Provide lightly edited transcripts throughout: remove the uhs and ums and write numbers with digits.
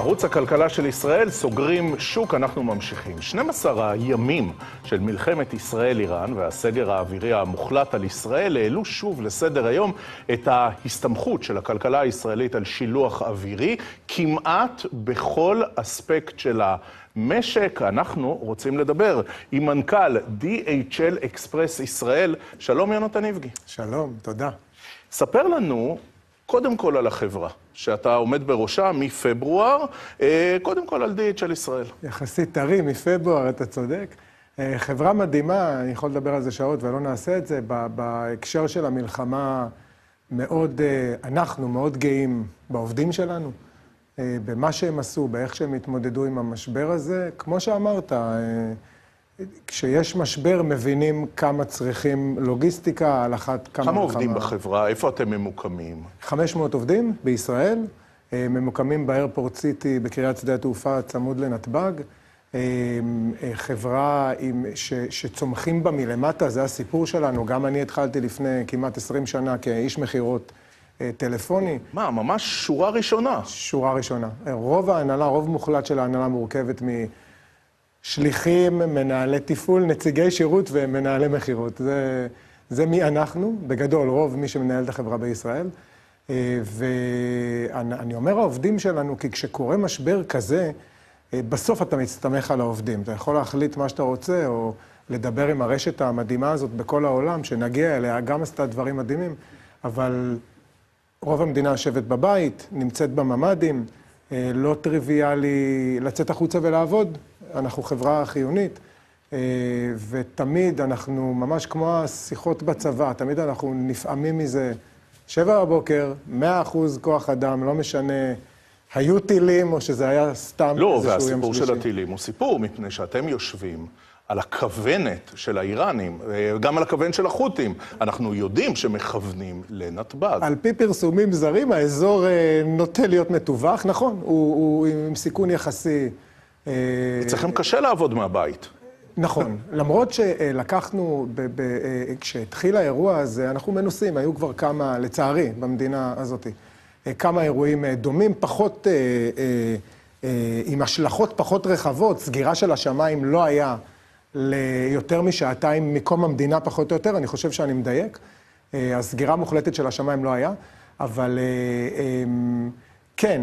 ערוץ הכלכלה של ישראל, סוגרים שוק, אנחנו ממשיכים. 12 הימים של מלחמת ישראל-איראן והסגר האווירי המוחלט על ישראל העלו שוב לסדר היום את ההסתמכות של הכלכלה הישראלית על שילוח אווירי, כמעט בכל אספקט של המשק. אנחנו רוצים לדבר עם מנכ"ל DHL אקספרס ישראל. שלום יונתן איבגי. שלום, תודה. ספר לנו קודם כל על החברה שאתה עומד בראשה מפברואר, קודם כל על DHL ישראל. יחסית טרי, מפברואר, אתה צודק. חברה מדהימה, אני יכול לדבר על זה שעות ולא נעשה את זה. בהקשר של המלחמה, אנחנו מאוד גאים בעובדים שלנו, במה שהם עשו, באיך שהם התמודדו עם המשבר הזה. כמו שאמרת, כשיש משבר מבינים כמה צריכים לוגיסטיקה, על אחת כמה עובדים בחברה? איפה אתם ממוקמים? 500 עובדים בישראל, ממוקמים באיירפורט סיטי בקריית שדה התעופה צמוד לנתב"ג. חברה שצומחים בה מלמטה, זה הסיפור שלנו. גם אני התחלתי לפני כמעט 20 שנה כאיש מחירות טלפוני. מה, ממש שורה ראשונה? שורה ראשונה. רוב ההנהלה, רוב מוחלט של ההנהלה מורכבת שליחים, מנהלי תפעול, נציגי שירות ומנהלי מחירות. זה מי אנחנו, בגדול, רוב מי שמנהל את החברה בישראל. ואני אומר העובדים שלנו, כי כשקורה משבר כזה, בסוף אתה מסתמך על העובדים. אתה יכול להחליט מה שאתה רוצה, או לדבר עם הרשת המדהימה הזאת בכל העולם, שנגיע אליה, גם עשתה דברים מדהימים, אבל רוב המדינה יושבת בבית, נמצאת בממ"דים, לא טריוויאלי לצאת החוצה ולעבוד. אנחנו חברה חיונית, ותמיד אנחנו, ממש כמו השיחות בצבא, תמיד אנחנו נפעמים מזה 7 בבוקר, 100% כוח אדם, לא משנה, היו טילים או שזה היה סתם איזשהו יום שלישי. לא, והסיפור של הטילים הוא סיפור, מפני שאתם יושבים על הכוונת של האיראנים, גם על הכוון של החות'ים. אנחנו יודעים שמכוונים לנתב"ג. על פי פרסומים זרים, האזור נוטה להיות מטווח, נכון, הוא עם סיכון יחסי. אצלכם קשה לעבוד מהבית. נכון, למרות שלקחנו, כשהתחיל האירוע הזה, אנחנו מנוסים, היו כבר כמה, לצערי, במדינה הזאת, כמה אירועים דומים, פחות, עם השלכות פחות רחבות, סגירה של השמיים לא היה ליותר משעתיים מקום המדינה פחות או יותר, אני חושב שאני מדייק, הסגירה המוחלטת של השמיים לא היה, אבל כן,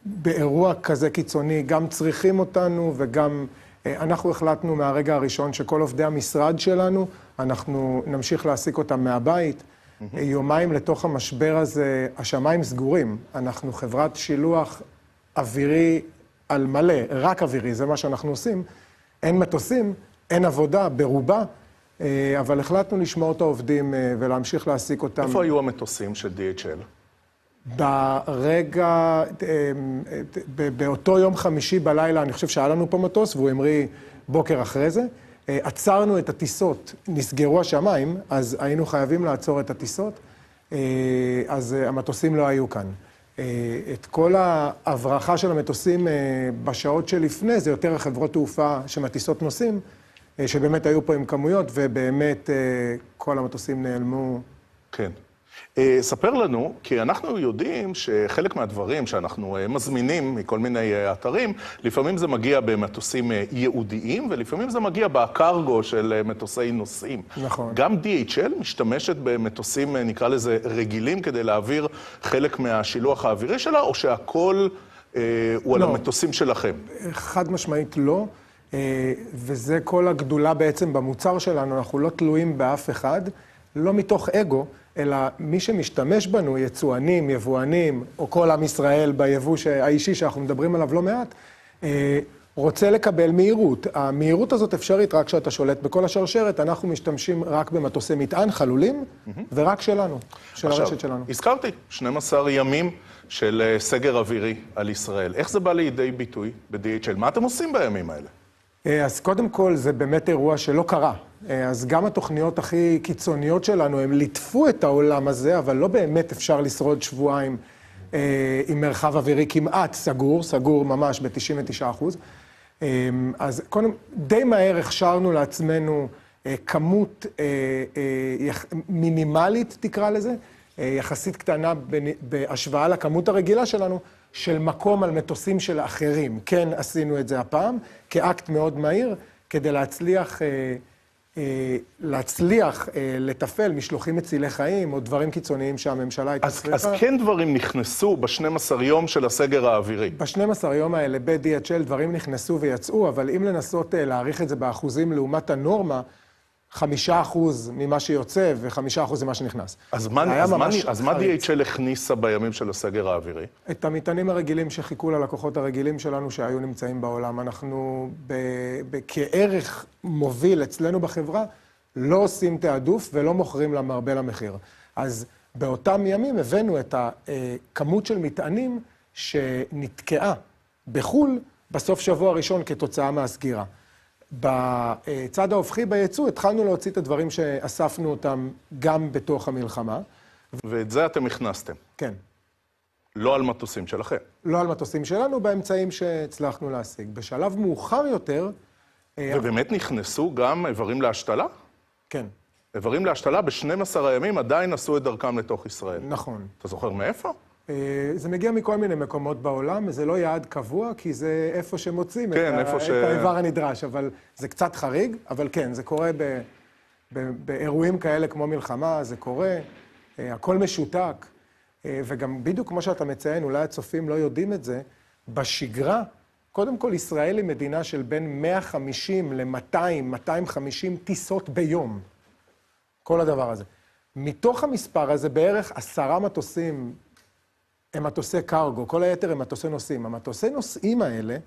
באירוע כזה קיצוני, גם צריכים אותנו וגם אנחנו החלטנו מהרגע הראשון שכל עובדי המשרד שלנו, אנחנו נמשיך להעסיק אותם מהבית. יומיים לתוך המשבר הזה, השמיים סגורים. אנחנו חברת שילוח אווירי על מלא, רק אווירי, זה מה שאנחנו עושים. אין מטוסים, אין עבודה, ברובה, אבל החלטנו לשמור את העובדים ולהמשיך להעסיק אותם. איפה היו המטוסים של DHL? ברגע, באותו יום חמישי בלילה, אני חושב שהיה לנו פה מטוס, והוא המריא בוקר אחרי זה. עצרנו את הטיסות, נסגרו השמיים, אז היינו חייבים לעצור את הטיסות, אז המטוסים לא היו כאן. את כל ההברחה של המטוסים בשעות שלפני, זה יותר החברות תעופה שמטיסות נוסעים, שבאמת היו פה עם כמויות, ובאמת כל המטוסים נעלמו. כן. ספר לנו, כי אנחנו יודעים שחלק מהדברים שאנחנו מזמינים מכל מיני אתרים, לפעמים זה מגיע במטוסים ייעודיים, ולפעמים זה מגיע בקרגו של מטוסי נוסעים. נכון. גם DHL משתמשת במטוסים, נקרא לזה, רגילים, כדי להעביר חלק מהשילוח האווירי שלה, או שהכל הוא על המטוסים שלכם? חד משמעית לא, וזה כל הגדולה בעצם במוצר שלנו, אנחנו לא תלויים באף אחד, לא מתוך אגו, אלא מי שמשתמש בנו, יצואנים, יבואנים, או כל עם ישראל ביבוא האישי שאנחנו מדברים עליו לא מעט, רוצה לקבל מהירות. המהירות הזאת אפשרית רק כשאתה שולט בכל השרשרת, אנחנו משתמשים רק במטוסי מטען, חלולים, ורק שלנו, של הרשת שלנו. הזכרתי 12 ימים של סגר אווירי על ישראל. איך זה בא לידי ביטוי ב-DHL? מה אתם עושים בימים האלה? אז קודם כל, זה באמת אירוע שלא קרה. אז גם התוכניות הכי קיצוניות שלנו, הם ליטפו את העולם הזה, אבל לא באמת אפשר לשרוד שבועיים עם מרחב אווירי כמעט סגור ממש ב-99%. אז קודם, די מהר הכשרנו לעצמנו כמות מינימלית, תקרא לזה, יחסית קטנה בהשוואה לכמות הרגילה שלנו, של מקום על מטוסים של אחרים. כן, עשינו את זה הפעם, כאקט מאוד מהיר, כדי להצליח לתפעל משלוחים מצילי חיים, או דברים קיצוניים שהממשלה הייתה צריכה. אז כן דברים נכנסו ב-12 יום של הסגר האווירי. ב-12 יום האלה ב-DHL דברים נכנסו ויצאו, אבל אם לנסות להעריך את זה באחוזים לעומת הנורמה, 5% ממה שיוצא ו5% ממה שנכנס. אז מה DHL הכניסה בימים של הסגר האווירי? את המטענים הרגילים שחיכו ללקוחות הרגילים שלנו שהיו נמצאים בעולם. אנחנו כערך מוביל אצלנו בחברה לא עושים תעדוף ולא מוכרים למרבה למחיר. אז באותם ימים הבאנו את הכמות של מטענים שנתקעה בחול בסוף שבוע הראשון כתוצאה מהסגירה. בצד ההופכי ביצוא התחלנו להוציא את הדברים שאספנו אותם גם בתוך המלחמה. ואת זה אתם הכנסתם? כן. לא על מטוסים שלכם? לא על מטוסים שלנו, באמצעים שהצלחנו להשיג. בשלב מאוחר יותר... ובאמת נכנסו גם איברים להשתלה? כן. איברים להשתלה ב-12 הימים עדיין עשו את דרכם לתוך ישראל. נכון. אתה זוכר מאיפה? זה מגיע מכל מיני מקומות בעולם, זה לא יעד קבוע, כי זה איפה שמוצאים כן, את האיבר הנדרש, אבל זה קצת חריג, אבל כן, זה קורה באירועים כאלה כמו מלחמה, זה קורה, הכל משותק, וגם בדיוק כמו שאתה מציין, אולי הצופים לא יודעים את זה, בשגרה, קודם כל ישראל היא מדינה של בין 150 ל-200, 250 טיסות ביום, כל הדבר הזה. מתוך המספר הזה בערך 10 מטוסים, הם מטוסי קרגו, כל היתר הם מטוסי נוסעים. המטוסי נוסעים האלה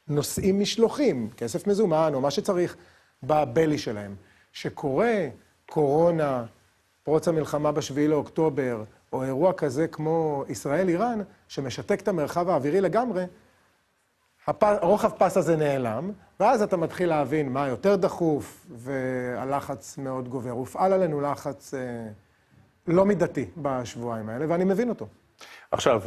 נוסעים משלוחים, כסף מזומן או מה שצריך בבלי שלהם. שקורה קורונה, פרוץ המלחמה ב7 לאוקטובר, או אירוע כזה כמו ישראל-איראן, שמשתק את המרחב האווירי לגמרי, הרוחב פס הזה נעלם, ואז אתה מתחיל להבין מה יותר דחוף, והלחץ מאוד גובר. הופעל עלינו לחץ לא מידתי בשבועיים האלה, ואני מבין אותו. עכשיו,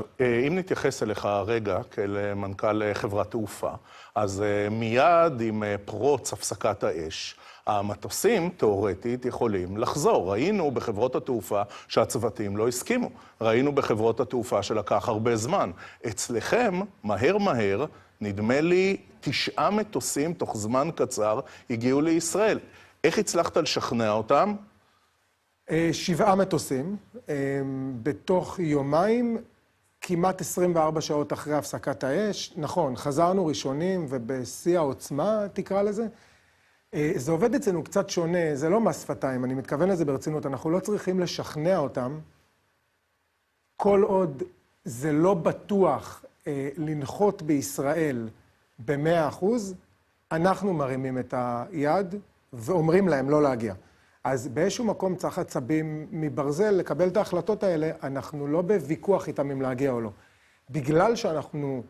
אם נתייחס אליך רגע כאל מנכ"ל חברת תעופה, אז מיד עם פרוץ הפסקת האש, המטוסים תיאורטית יכולים לחזור. ראינו בחברות התעופה שהצוותים לא הסכימו. ראינו בחברות התעופה שלקח הרבה זמן. אצלכם, מהר, נדמה לי 9 מטוסים תוך זמן קצר הגיעו לישראל. איך הצלחת לשכנע אותם? 7 מטוסים, בתוך יומיים, כמעט 24 שעות אחרי הפסקת האש. נכון, חזרנו ראשונים ובשיא העוצמה, תקרא לזה. זה עובד אצלנו קצת שונה, זה לא מס שפתיים, אני מתכוון לזה ברצינות. אנחנו לא צריכים לשכנע אותם, כל עוד זה לא בטוח לנחות בישראל ב100%, אנחנו מרימים את היד ואומרים להם לא להגיע. אז באיזשהו מקום צריך עצבים מברזל לקבל את ההחלטות האלה, אנחנו לא בוויכוח איתם אם להגיע או לא. בגלל שאנחנו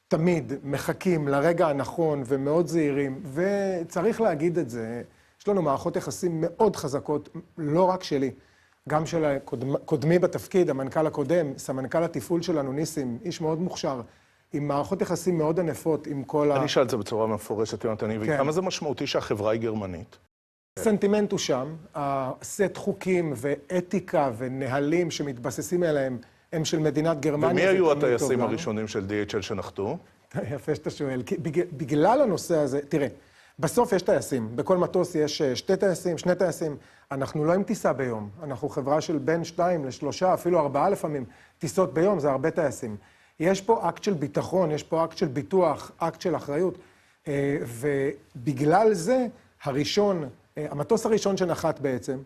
תמיד מחכים לרגע הנכון ומאוד זהירים, וצריך להגיד את זה, יש לנו מערכות יחסים מאוד חזקות, לא רק שלי, גם של קודמי בתפקיד, המנכ"ל הקודם, סמנכ"ל התפעול שלנו, ניסים, איש מאוד מוכשר, עם מערכות יחסים מאוד ענפות עם כל אני שאל את זה בצורה מפורשת, יונתן, וכמה זה משמעותי שהחברה היא גרמנית? סנטימנט הוא שם, הסט חוקים ואתיקה ונהלים שמתבססים עליהם הם של מדינת גרמניה. ומי היו הטייסים הראשונים של DHL שנחתו? יפה שאתה שואל. בגלל הנושא הזה, תראה, בסוף יש טייסים. בכל מטוס יש 2 טייסים, 2 טייסים. אנחנו לא עם טיסה ביום. אנחנו חברה של בין 2 ל3, אפילו 4 לפעמים. טיסות ביום זה הרבה טייסים. יש פה אקט של ביטחון, יש פה אקט של ביטוח, אקט של אחריות. ובגלל זה הראשון, המטוס הראשון שנחת בעצם,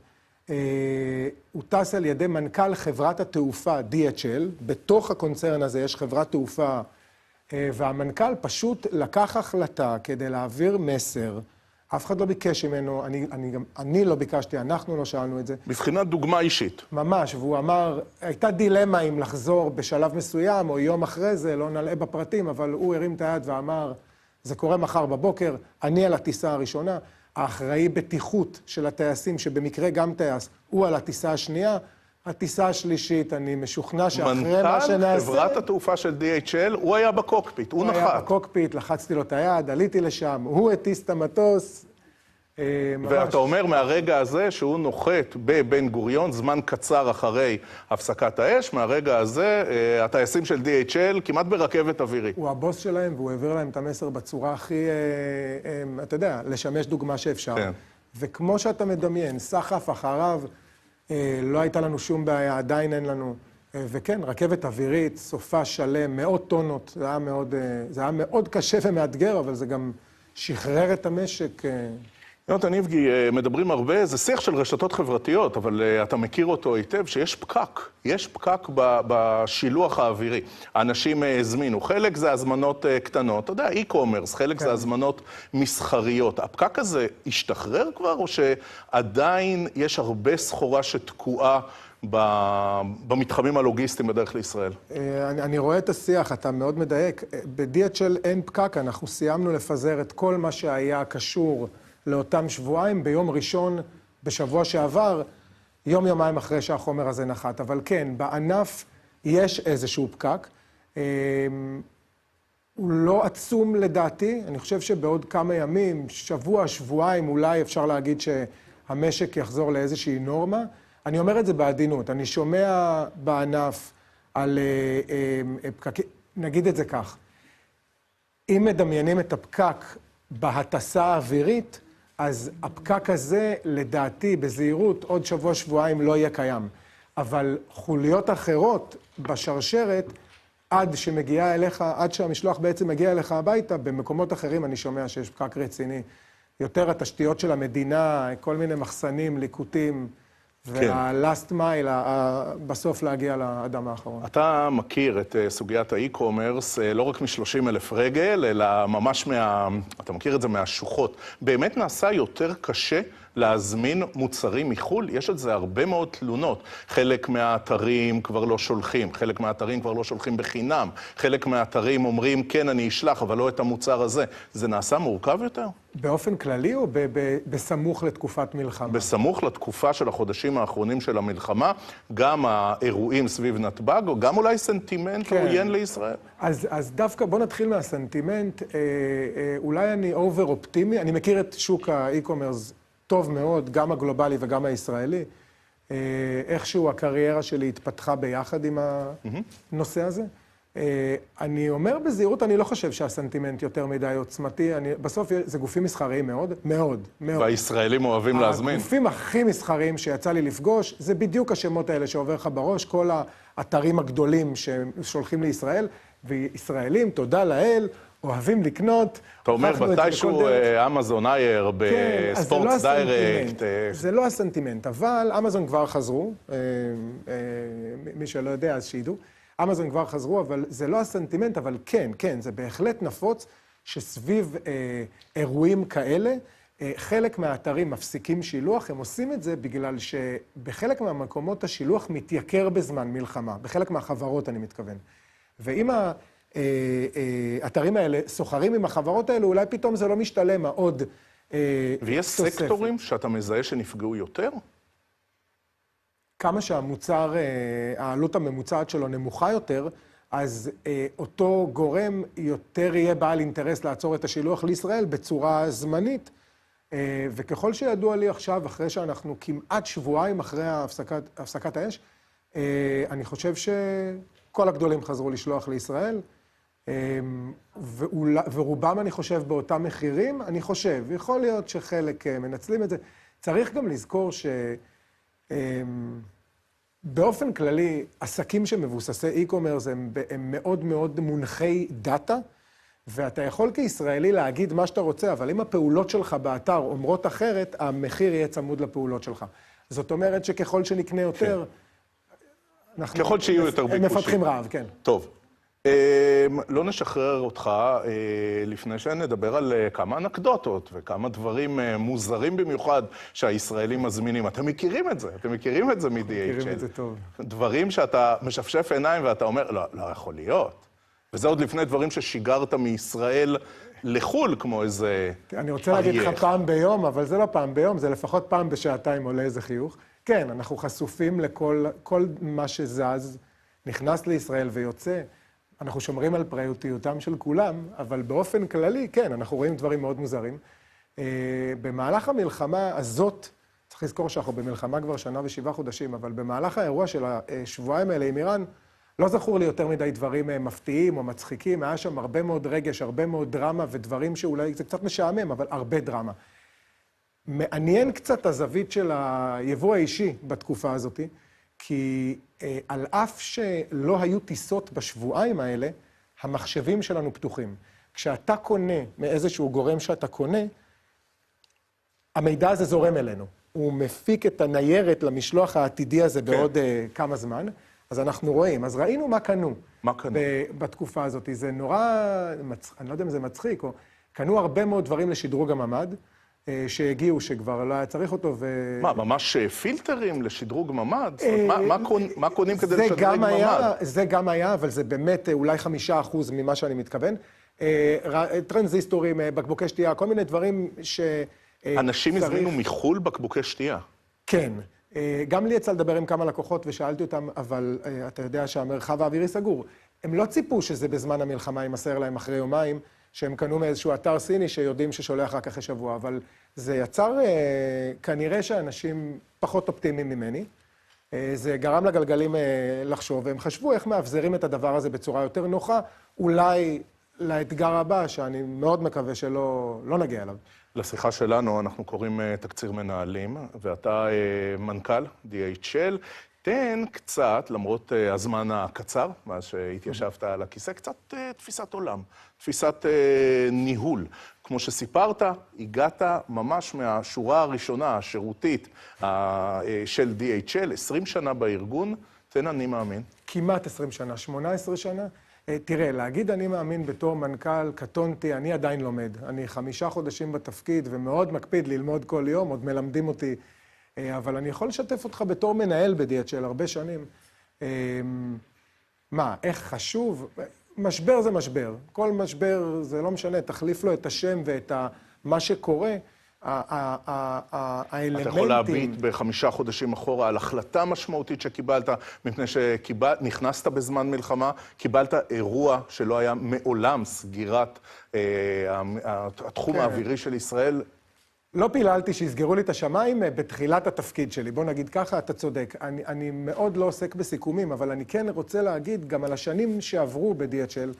הוא טס על ידי מנכ"ל חברת התעופה DHL, בתוך הקונצרן הזה יש חברת תעופה, והמנכ"ל פשוט לקח החלטה כדי להעביר מסר, אף אחד לא ביקש ממנו, אני לא ביקשתי, אנחנו לא שאלנו את זה. בבחינת דוגמה אישית. ממש, והוא אמר, הייתה דילמה אם לחזור בשלב מסוים, או יום אחרי זה, לא נלאה בפרטים, אבל הוא הרים את היד ואמר, זה קורה מחר בבוקר, אני על הטיסה הראשונה, האחראי בטיחות של הטייסים, שבמקרה גם טייס, הוא על הטיסה השנייה, הטיסה השלישית, אני משוכנע שאחרי מה שנעשה... מנכ"ל חברת התעופה של DHL, הוא היה בקוקפיט, הוא נחת. הוא היה בקוקפיט, לחצתי לו את היד, עליתי לשם, הוא הטיס את המטוס, ואתה אומר מהרגע הזה שהוא נוחת בבן גוריון, זמן קצר אחרי הפסקת האש, מהרגע הזה הטייסים של DHL כמעט ברכבת אווירית. הוא הבוס שלהם והוא העביר להם את המסר בצורה הכי, אתה יודע, לשמש דוגמה שאפשר. כן. וכמו שאתה מדמיין, סחף אחריו, לא הייתה לנו שום בעיה, עדיין אין לנו. וכן, רכבת אווירית, סופה שלם, 100 טונות, זה היה מאוד קשה ומאתגר, אבל זה גם שחרר את המשק. יונתן איבגי, מדברים הרבה, זה שיח של רשתות חברתיות, אבל אתה מכיר אותו היטב, שיש פקק. יש פקק בשילוח האווירי. האנשים הזמינו. חלק זה הזמנות קטנות, אתה יודע, e-commerce, חלק זה הזמנות מסחריות. הפקק הזה השתחרר כבר, או שעדיין יש הרבה סחורה שתקועה במתחמים הלוגיסטיים בדרך לישראל? אני רואה את השיח, אתה מאוד מדייק. ב-DHL אין פקק, אנחנו סיימנו לפזר את כל מה שהיה קשור לאותם שבועיים, ביום ראשון, בשבוע שעבר, יום-יומיים אחרי שהחומר הזה נחת. אבל כן, בענף יש איזשהו פקק. הוא לא עצום לדעתי, אני חושב שבעוד כמה ימים, שבוע, שבועיים, אולי אפשר להגיד שהמשק יחזור לאיזושהי נורמה. אני אומר את זה בעדינות, אני שומע בענף על פקקים, נגיד את זה כך. אם מדמיינים את הפקק בהטסה האווירית, אז הפקק הזה, לדעתי, בזהירות, עוד שבוע, שבועיים לא יהיה קיים. אבל חוליות אחרות בשרשרת, עד שמגיעה אליך, עד שהמשלוח בעצם מגיע אליך הביתה, במקומות אחרים אני שומע שיש פקק רציני. יותר התשתיות של המדינה, כל מיני מחסנים, ליקוטים, וה-last mile, בסוף להגיע לאדם האחרון. אתה מכיר את סוגיית האי-קומרס, לא רק מ-30,000 רגל, אלא ממש אתה מכיר את זה מהשוחות. באמת נעשה יותר קשה להזמין מוצרים מחול? יש על זה הרבה מאוד תלונות. חלק מהאתרים כבר לא שולחים, חלק מהאתרים כבר לא שולחים בחינם, חלק מהאתרים אומרים, כן, אני אשלח, אבל לא את המוצר הזה. זה נעשה מורכב יותר? באופן כללי או בסמוך לתקופת מלחמה? בסמוך לתקופה של החודשים האחרונים של המלחמה, גם האירועים סביב נתב"ג, או גם אולי סנטימנט עוין לישראל. אז דווקא בוא נתחיל מהסנטימנט, אולי אני אובר אופטימי, אני מכיר את שוק האי-קומרס טוב מאוד, גם הגלובלי וגם הישראלי. איכשהו הקריירה שלי התפתחה ביחד עם הנושא הזה. אני אומר בזהירות, אני לא חושב שהסנטימנט יותר מדי עוצמתי. בסוף זה גופים מסחריים מאוד, מאוד, מאוד. והישראלים אוהבים להזמין. הגופים הכי מסחריים שיצא לי לפגוש, זה בדיוק השמות האלה שעובר לך בראש, כל האתרים הגדולים ששולחים לישראל, וישראלים, תודה לאל, אוהבים לקנות. אתה אומר, מתישהו אמזון אייר בספורטס דיירקט. זה לא הסנטימנט, אבל אמזון כבר חזרו, מי שלא יודע אז שידעו, אמזון כבר חזרו, אבל זה לא הסנטימנט, אבל כן, כן, זה בהחלט נפוץ שסביב אירועים כאלה, חלק מהאתרים מפסיקים שילוח, הם עושים את זה בגלל שבחלק מהמקומות השילוח מתייקר בזמן מלחמה, בחלק מהחברות אני מתכוון. ואם האתרים האלה סוחרים עם החברות האלה, אולי פתאום זה לא משתלם, עוד ויש סקטורים שאתה מזהה שנפגעו יותר? כמה שהמוצר, העלות הממוצעת שלו נמוכה יותר, אז אותו גורם יותר יהיה בעל אינטרס לעצור את השילוח לישראל בצורה זמנית. וככל שידוע לי עכשיו, אחרי שאנחנו כמעט שבועיים אחרי הפסקת האש, אני חושב שכל הגדולים חזרו לשלוח לישראל, ורובם אני חושב באותם מחירים, אני חושב, יכול להיות שחלק מנצלים את זה. צריך גם לזכור באופן כללי, עסקים שמבוססי אי-קומרס הם מאוד מאוד מונחי דאטה, ואתה יכול כישראלי להגיד מה שאתה רוצה, אבל אם הפעולות שלך באתר אומרות אחרת, המחיר יהיה צמוד לפעולות שלך. זאת אומרת שככל שנקנה יותר, ככל שיהיו יותר ביקושים. מפתחים רעב, כן. טוב. לא נשחרר אותך לפני שנדבר על כמה אנקדוטות וכמה דברים מוזרים במיוחד שהישראלים מזמינים. אתם מכירים את זה, אתם מכירים את זה מ-DHL. מכירים את זה טוב. דברים שאתה משפשף עיניים ואתה אומר, לא, לא יכול להיות. וזה עוד לפני דברים ששיגרת מישראל לחול, כמו איזה אני רוצה להגיד לך פעם ביום, אבל זה לא פעם ביום, זה לפחות פעם בשעתיים עולה איזה חיוך. כן, אנחנו חשופים לכל מה שזז, נכנס לישראל ויוצא. אנחנו שומרים על פרטיותם של כולם, אבל באופן כללי, כן, אנחנו רואים דברים מאוד מוזרים. במהלך המלחמה הזאת, צריך לזכור שאנחנו במלחמה כבר שנה ו7 חודשים, אבל במהלך האירוע של השבועיים האלה עם איראן, לא זכור לי יותר מדי דברים מפתיעים או מצחיקים, היה שם הרבה מאוד רגש, הרבה מאוד דרמה ודברים שאולי זה קצת משעמם, אבל הרבה דרמה. מעניין קצת הזווית של היבוא האישי בתקופה הזאת, כי על אף שלא היו טיסות בשבועיים האלה, המחשבים שלנו פתוחים. כשאתה קונה מאיזשהו גורם שאתה קונה, המידע הזה זורם אלינו. הוא מפיק את הניירת למשלוח העתידי הזה בעוד כמה זמן, אז אנחנו רואים. אז ראינו מה קנו. מה קנו? בתקופה הזאת. זה נורא, אני לא יודע אם זה מצחיק, או קנו הרבה מאוד דברים לשדרוג הממ"ד, שהגיעו, שכבר לא היה צריך אותו, מה, ממש פילטרים לשדרוג ממ"ד? מה קונים כדי לשדרוג ממ"ד? זה גם היה, אבל זה באמת אולי 5% ממה שאני מתכוון. טרנזיסטורים, בקבוקי שתייה, כל מיני דברים ש... אנשים הזמינו מחול בקבוקי שתייה. כן. גם לי יצא לדבר עם כמה לקוחות ושאלתי אותם, אבל אתה יודע שהמרחב האווירי סגור. הם לא ציפו שזה בזמן המלחמה יימסר להם אחרי יומיים, שהם קנו מאיזשהו אתר סיני שיודעים ששולח רק אחרי שבוע, אבל זה יצר כנראה שאנשים פחות אופטימיים ממני. זה גרם לגלגלים לחשוב, והם חשבו איך מאבזרים את הדבר הזה בצורה יותר נוחה, אולי לאתגר הבא, שאני מאוד מקווה שלא נגיע אליו. לשיחה שלנו אנחנו קוראים תקציר מנהלים, ואתה מנכ"ל DHL. תן קצת, למרות הזמן הקצר, מאז שהתיישבת על הכיסא, קצת תפיסת עולם, תפיסת ניהול. כמו שסיפרת, הגעת ממש מהשורה הראשונה, השירותית של DHL, 20 שנה בארגון. תן אני מאמין. כמעט 20 שנה, 18 שנה. תראה, להגיד אני מאמין בתור מנכ"ל, קטונתי, אני עדיין לומד. אני 5 חודשים בתפקיד ומאוד מקפיד ללמוד כל יום, עוד מלמדים אותי. אבל אני יכול לשתף אותך בתור מנהל ב-DHL הרבה שנים. מה, איך חשוב? משבר זה משבר. כל משבר, זה לא משנה, תחליף לו את השם ואת מה שקורה. האלמנטים... אתה יכול להביט ב5 חודשים אחורה על החלטה משמעותית שקיבלת, מפני שנכנסת בזמן מלחמה, קיבלת אירוע שלא היה מעולם סגירת התחום האווירי של ישראל. לא פיללתי שיסגרו לי את השמיים בתחילת התפקיד שלי. בוא נגיד ככה, אתה צודק. אני מאוד לא עוסק בסיכומים, אבל אני כן רוצה להגיד גם על השנים שעברו ב-DHL,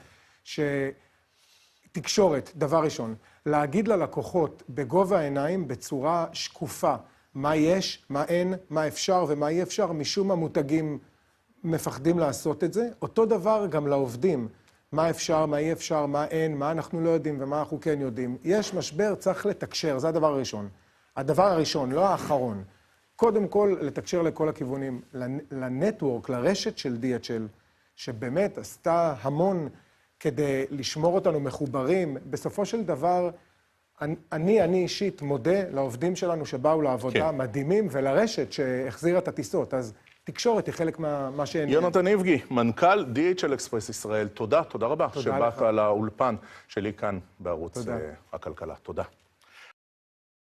תקשורת, דבר ראשון, להגיד ללקוחות בגובה העיניים, בצורה שקופה, מה יש, מה אין, מה אפשר ומה אי אפשר, משום המותגים מפחדים לעשות את זה. אותו דבר גם לעובדים, מה אפשר, מה אי אפשר, מה אין, מה אנחנו לא יודעים ומה אנחנו כן יודעים. יש משבר, צריך לתקשר, זה הדבר הראשון. הדבר הראשון, לא האחרון. קודם כל, לתקשר לכל הכיוונים, לנטוורק, לרשת של DHL, שבאמת עשתה המון כדי לשמור אותנו מחוברים. בסופו של דבר, אני אישית מודה לעובדים שלנו שבאו לעבודה מדהימים, ולרשת שהחזירה את הטיסות. אז תקשורת היא חלק מה שהן... יונתן איבגי, מנכ"ל DHL אקספרס ישראל, תודה רבה שבאת לאולפן שלי כאן בערוץ הכלכלה. תודה.